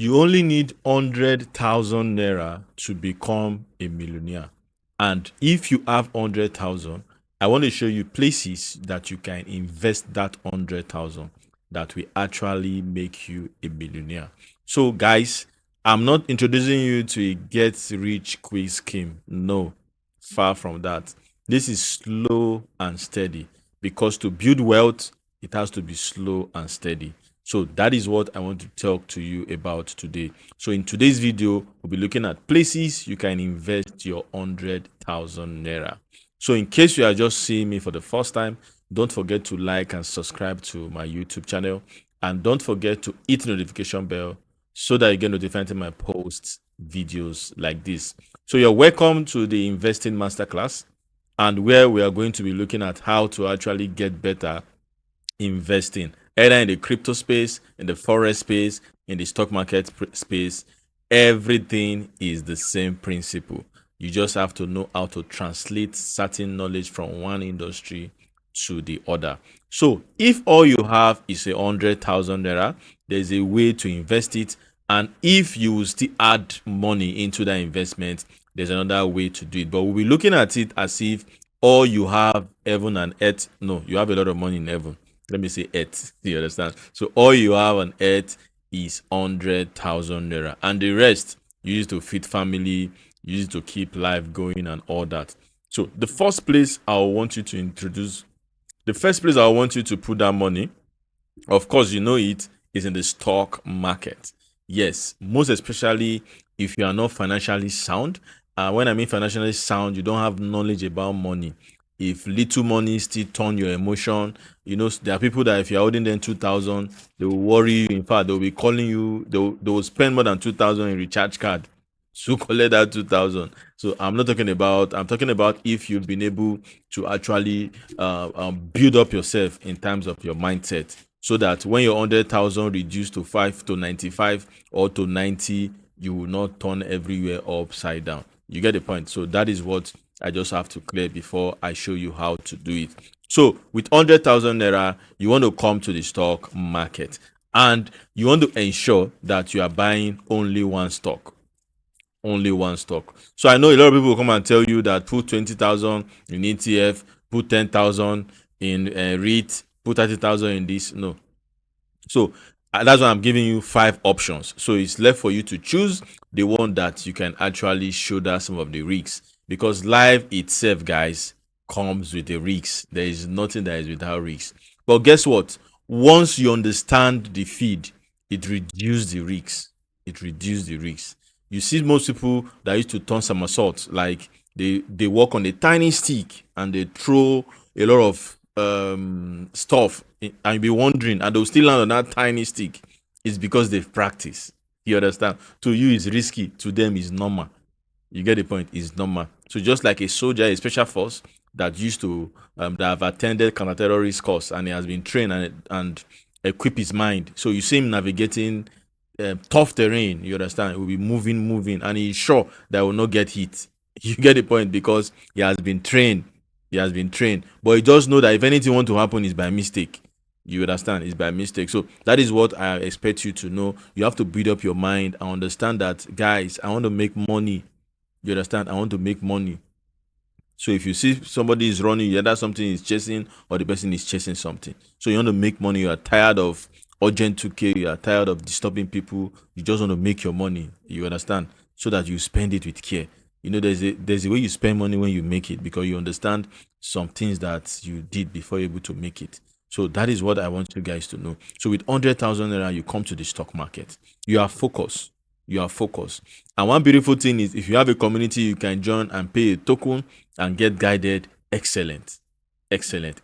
You only need 100,000 naira to become a millionaire. And if you have 100,000, I want to show you places that you can invest that 100,000 that will actually make you a millionaire. So, guys, I'm not introducing you to a get rich quick scheme. No, far from that. This is slow and steady because to build wealth, it has to be slow and steady. So that is what I want to talk to you about today. So in today's video, we'll be looking at places you can invest your 100,000 naira. So in case you are just seeing me for the first time, don't forget to like and subscribe to my YouTube channel. And don't forget to hit the notification bell so that you get notified when I post videos like this. So you're welcome to the Investing Masterclass, and where we are going to be looking at how to actually get better investing, either in the crypto space, in the forex space, in the stock market space. Everything is the same principle. You just have to know how to translate certain knowledge from one industry to the other. So if all you have is 100,000 naira, there's a way to invest it. And if you still add money into that investment, there's another way to do it. But we'll be looking at it as if all you have heaven and earth. No, you have a lot of money in heaven. Let me say earth. You understand? So all you have on earth is 100,000 naira, and the rest you use to feed family, you use to keep life going, and all that. So the first place I want you to put that money, of course, you know it, is in the stock market. Yes, most especially if you are not financially sound. When I mean financially sound, you don't have knowledge about money. If little money still turn your emotion, there are people that if you're holding them 2,000, they will worry you. In fact, they'll be calling you, they will spend more than 2,000 in recharge card to collect that 2,000. So I'm talking about if you've been able to actually build up yourself in terms of your mindset, so that when your 100,000 reduced to 5 to 95 or to 90, you will not turn everywhere upside down. You get the point? So that is what I just have to clear before I show you how to do it. So with 100,000 naira, you want to come to the stock market, and you want to ensure that you are buying only one stock. So I know a lot of people will come and tell you that put 20,000 in ETF, put 10,000 in REIT, put 30,000 in this. No. So that's why I'm giving you 5 options. So it's left for you to choose the one that you can actually shoulder some of the risks, because life itself, guys, comes with the risks. There is nothing that is without risks. But guess what? Once you understand the feed, it reduces the risks. You see most people that used to turn somersaults, like they walk on a tiny stick and they throw a lot of stuff, and you'll be wondering, and they'll still land on that tiny stick. It's because they've practiced. You understand? To you it's risky, to them it's normal. You get the point? It's normal. So just like a soldier, a special force that used to that have attended counter-terrorist course, and he has been trained and equip his mind. So you see him navigating tough terrain. You understand? He will be moving, and he's sure that he will not get hit. You get the point? Because he has been trained. But he just know that if anything want to happen, is by mistake. You understand? It's by mistake. So that is what I expect you to know. You have to build up your mind and understand that, guys, I want to make money. You understand? I want to make money. So if you see somebody is running, either something is chasing or the person is chasing something. So you want to make money. You are tired of urgent 2K. You are tired of disturbing people. You just want to make your money. You understand? So that you spend it with care. There's a way you spend money when you make it, because you understand some things that you did before you're able to make it. So that is what I want you guys to know. So with 100,000 naira, you come to the stock market. You are focused. And one beautiful thing is, if you have a community you can join and pay a token and get guided. Excellent.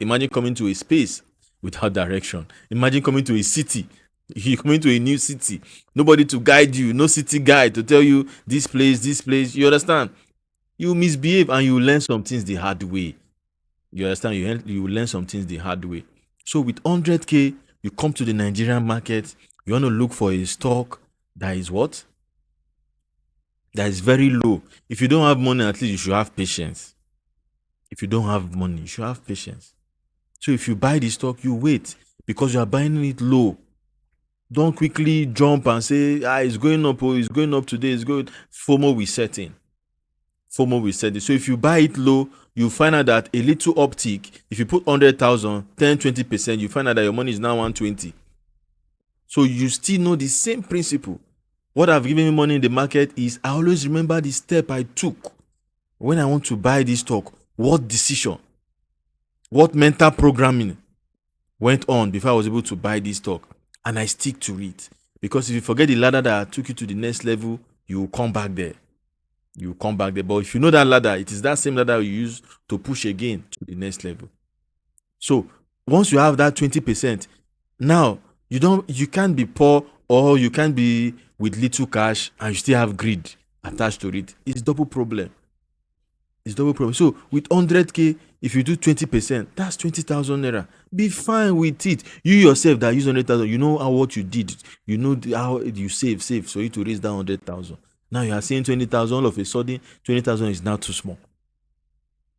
Imagine coming to a space without direction. Imagine coming to a city. You come into a new city, nobody to guide you, no city guide to tell you this place. You understand? You misbehave and you learn some things the hard way. You understand? You learn some things the hard way. So with 100K, you come to the Nigerian market. You want to look for a stock that is what? That is very low. If you don't have money, at least you should have patience. So if you buy the stock, you wait, because you are buying it low. Don't quickly jump and say, it's going up, it's going up today, it's going. FOMO will set in. FOMO will set in. So if you buy it low, you find out that a little uptick, if you put 100,000, 10-20%, you find out that your money is now 120. So you still know the same principle. What I've given me money in the market is I always remember the step I took when I want to buy this stock. What decision, what mental programming went on before I was able to buy this stock, and I stick to it. Because if you forget the ladder that took you to the next level, you will come back there. You will come back there. But if you know that ladder, it is that same ladder you use to push again to the next level. So once you have that 20%, now you can't be poor or you can't be with little cash and you still have greed attached to it. It's double problem. It's double problem. So with 100k, if you do 20%, that's 20,000 naira. Be fine with it. You yourself that use 100,000, you know how what you did. You know how you save for you to raise that 100,000. Now you are saying 20,000. All of a sudden, 20,000 is now too small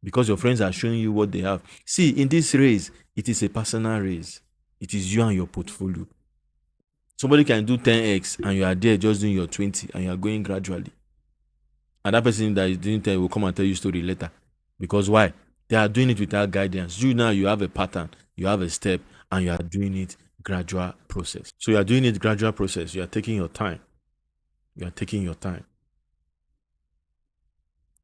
because your friends are showing you what they have. See, in this race, it is a personal race. It is you and your portfolio. Somebody can do 10x and you are there just doing your 20 and you are going gradually. And that person that is doing 10 will come and tell you story later. Because why? They are doing it without guidance. You now, you have a pattern, you have a step, and you are doing it gradual process. So you are doing it gradual process. You are taking your time. You are taking your time.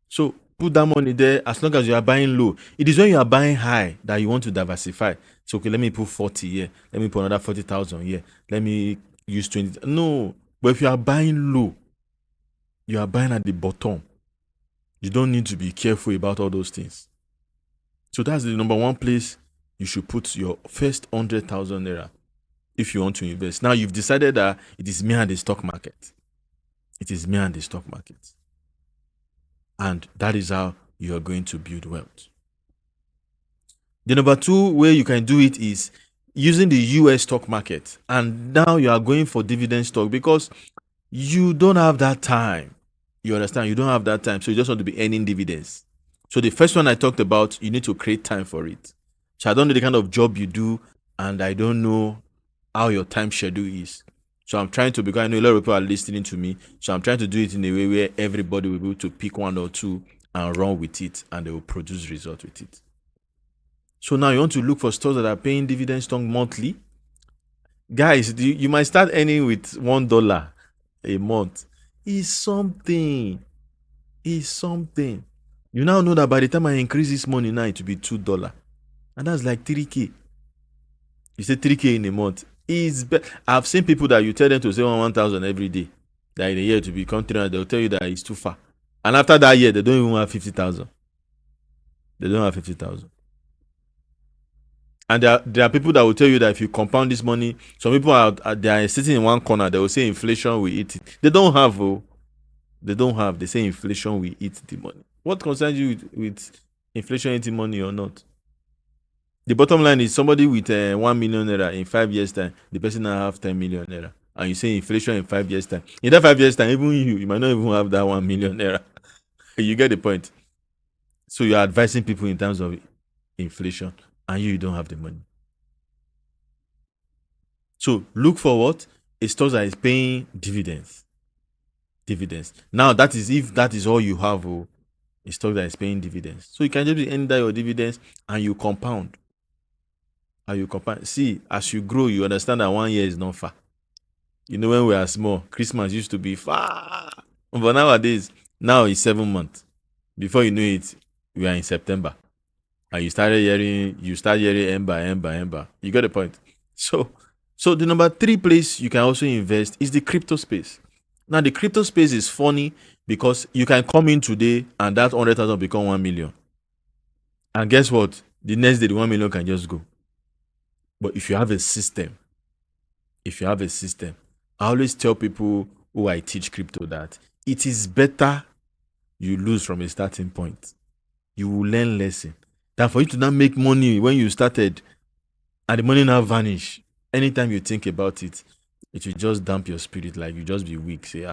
So put that money there as long as you are buying low. It is when you are buying high that you want to diversify. So, okay, let me put 40 here. Let me put another 40,000 here. Let me use 20. No. But if you are buying low, you are buying at the bottom. You don't need to be careful about all those things. So that's the number one place you should put your first 100,000 naira if you want to invest. Now you've decided that it is me and the stock market. It is me and the stock market. And that is how you are going to build wealth. The number two way you can do it is using the US stock market. And now you are going for dividend stock because you don't have that time. You understand? You don't have that time. So you just want to be earning dividends. So the first one I talked about, you need to create time for it. So I don't know the kind of job you do, and I don't know how your time schedule is. So I'm trying to, because I know a lot of people are listening to me. So I'm trying to do it in a way where everybody will be able to pick one or two and run with it, and they will produce results with it. So now you want to look for stocks that are paying dividend stock monthly. Guys, you might start earning with $1 a month. It's something. It's something. You now know that by the time I increase this money now, it will be $2. And that's like 3K. You say 3K in a month. I've seen people that you tell them to say 1,000 every day. That in a year to become 300, they'll tell you that it's too far. And after that year, they don't even have 50,000. They don't have 50,000. And there are people that will tell you that if you compound this money, some people they are sitting in one corner, they will say inflation will eat it. They don't have. They don't have. They say inflation will eat the money. What concerns you with inflation eating money or not? The bottom line is somebody with 1 million naira in 5 years' time, the person now have 10 million naira. And you say inflation in 5 years' time. In that 5 years' time, even you might not even have that 1 million naira. You get the point. So you're advising people in terms of inflation, and you don't have the money. So look for what? A stock that is paying dividends. Dividends. Now that is if that is all you have, a stock that is paying dividends. So you can just end your dividends and you compound. And you compound. See, as you grow, you understand that 1 year is not far. You know, when we are small, Christmas used to be far. But nowadays, now it's 7 months. Before you know it, we are in September. And you start hearing Ember. You got the point. So the number 3 place you can also invest is the crypto space. Now the crypto space is funny because you can come in today and that 100,000 become 1 million. And guess what? The next day the 1 million can just go. But if you have a system, I always tell people who I teach crypto that it is better you lose from a starting point. You will learn lesson than for you to now make money when you started and the money now vanish. Anytime you think about it, it will just damp your spirit, like you just be weak. Say,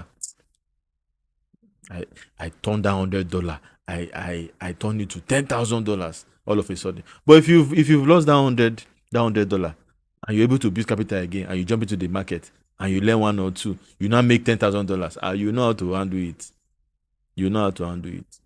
I turned down $100. I turned it to $10,000 all of a sudden. But if you've lost that $100 and you're able to build capital again and you jump into the market and you learn one or two, you now make $10,000. You know how to handle it. You know how to handle it.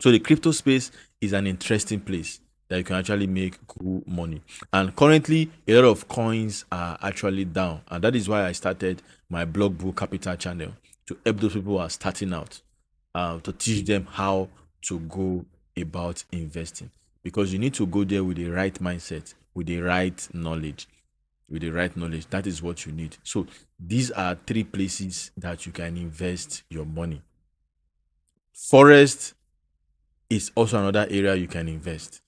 So the crypto space is an interesting place that you can actually make cool money. And currently, a lot of coins are actually down, and that is why I started my blog Bootcapital channel to help those people who are starting out, to teach them how to go about investing. Because you need to go there with the right mindset, with the right knowledge. With the right knowledge, that is what you need. So these are three places that you can invest your money. Forest is also another area you can invest.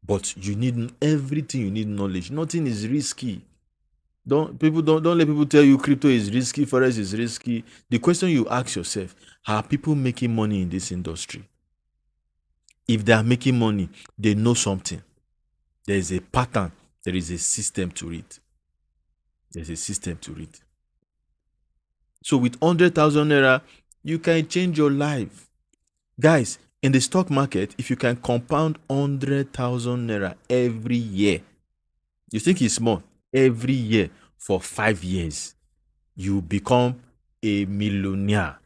But you need everything, you need knowledge. Nothing is risky. Don't let people tell you crypto is risky, forex is risky. The question you ask yourself, are people making money in this industry? If they are making money, they know something. There is a pattern, there is a system to it. There's a system to it. So with 100,000 naira, you can change your life. Guys, in the stock market, if you can compound 100,000 naira every year, you think it's small? Every year for 5 years, you become a millionaire.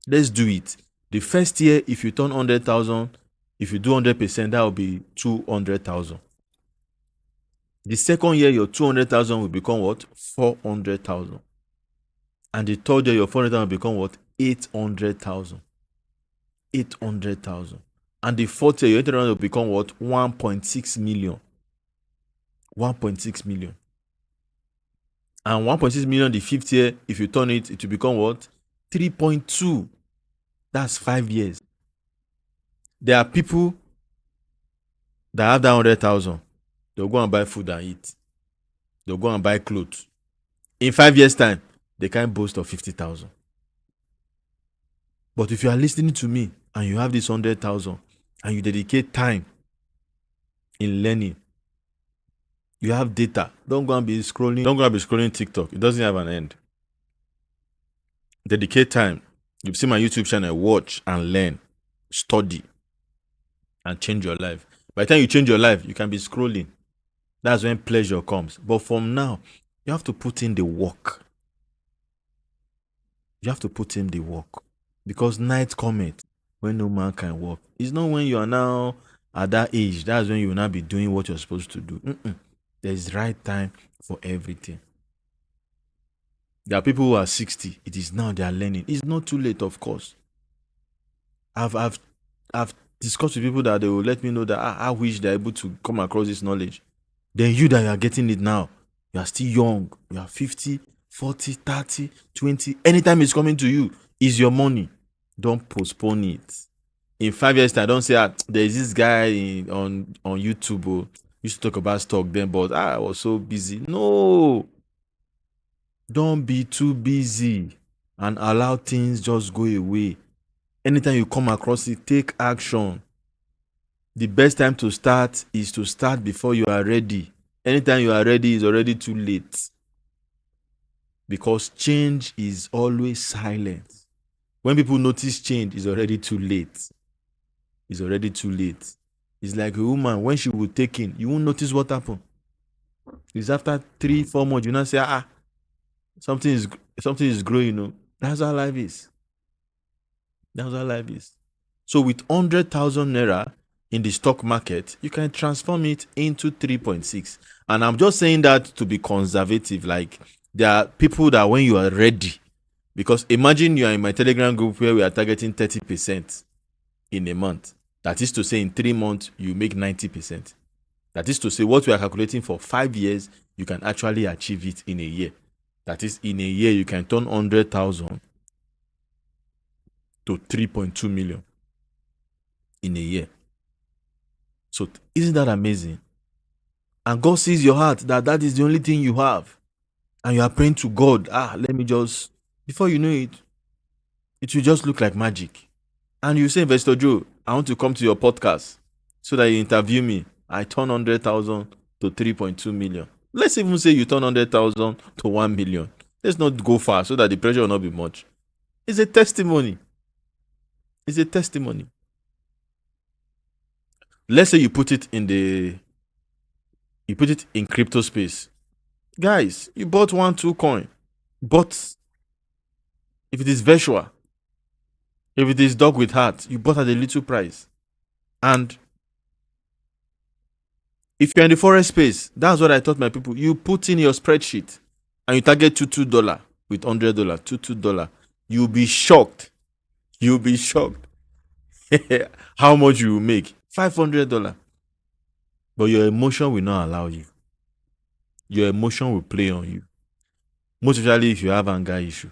Let's do it. The first year, if you turn 100,000, if you do 100%, that will be 200,000. The second year, your 200,000 will become what? 400,000. And the third year, your 400,000 will become what? 800,000. 800,000. And the fourth year, your 800,000 will become what? 1.6 million. 1.6 million. And 1.6 million the fifth year, if you turn it, it will become what? 3.2. That's 5 years. There are people that have that 100,000. They'll go and buy food and eat. They'll go and buy clothes. In 5 years' time, they can't boast of 50,000. But if you are listening to me and you have this 100,000 and you dedicate time in learning, you have data. Don't go and be scrolling. Don't go and be scrolling TikTok. It doesn't have an end. Dedicate time. You've seen my YouTube channel. Watch and learn, study, and change your life. By the time you change your life, you can be scrolling. That's when pleasure comes. But from now, you have to put in the work. You have to put in the work. Because night cometh when no man can walk. It's not when you are now at that age. That's when you will not be doing what you're supposed to do. There is right time for everything. There are people who are 60. It is now they are learning. It's not too late, of course. I've discussed with people that they will let me know that I wish they're able to come across this knowledge. Then you that you are getting it now, you are still young. You are 50, 40, 30, 20. Anytime it's coming to you, is your money. Don't postpone it. In 5 years' time, don't say, there's this guy on YouTube who used to talk about stock then, but I was so busy. No. Don't be too busy and allow things just go away. Anytime you come across it, take action. The best time to start is to start before you are ready. Anytime you are ready, it's already too late. Because change is always silent. When people notice change, it's already too late. It's already too late. It's like a woman, when she will take in, you won't notice what happened. It's after 3-4 months, you now say, something is growing. That's how life is. That's how life is. So with 100,000 naira in the stock market, you can transform it into 3.6. And I'm just saying that to be conservative. Like, there are people that when you are ready, because imagine you are in my Telegram group where we are targeting 30% in a month. That is to say, in 3 months, you make 90%. That is to say, what we are calculating for 5 years, you can actually achieve it in a year. That is, in a year, you can turn 100,000 to 3.2 million in a year. So, isn't that amazing? And God sees your heart, that is the only thing you have. And you are praying to God, let me just, before you know it, it will just look like magic. And you say, Investor Joe, I want to come to your podcast so that you interview me. I turn 100,000 to 3.2 million. Let's even say you turn 100,000 to 1 million. Let's not go far so that the pressure will not be much. It's a testimony. It's a testimony. Let's say you put it in crypto space. Guys, you bought 1, 2 coin. But if it is virtual, if it is dog with heart, you bought at a little price. And if you're in the forex space, that's what I taught my people. You put in your spreadsheet and you target $2 with $100, $2. You'll be shocked. You'll be shocked how much you will make. $500. But your emotion will not allow you. Your emotion will play on you. Most especially if you have anger issue,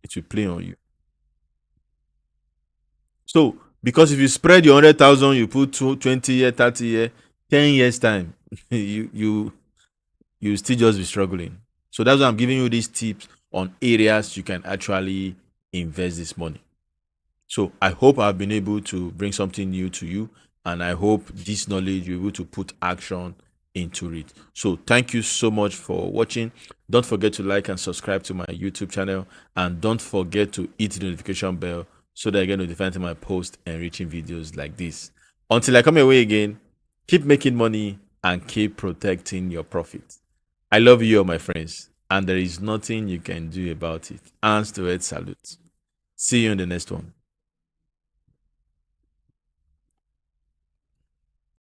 it will play on you. So, because if you spread your 100,000, you put 20 year, 30 year, 10 years time, you still just be struggling. So that's why I'm giving you these tips on areas you can actually invest this money. So I hope I've been able to bring something new to you, and I hope this knowledge you're able to put action into it. So thank you so much for watching. Don't forget to like and subscribe to my YouTube channel, and don't forget to hit the notification bell so that I get notified to my post enriching videos like this. Until I come your way again, keep making money and keep protecting your profit. I love you all, my friends, and there is nothing you can do about it. Hands to head salute. See you in the next one.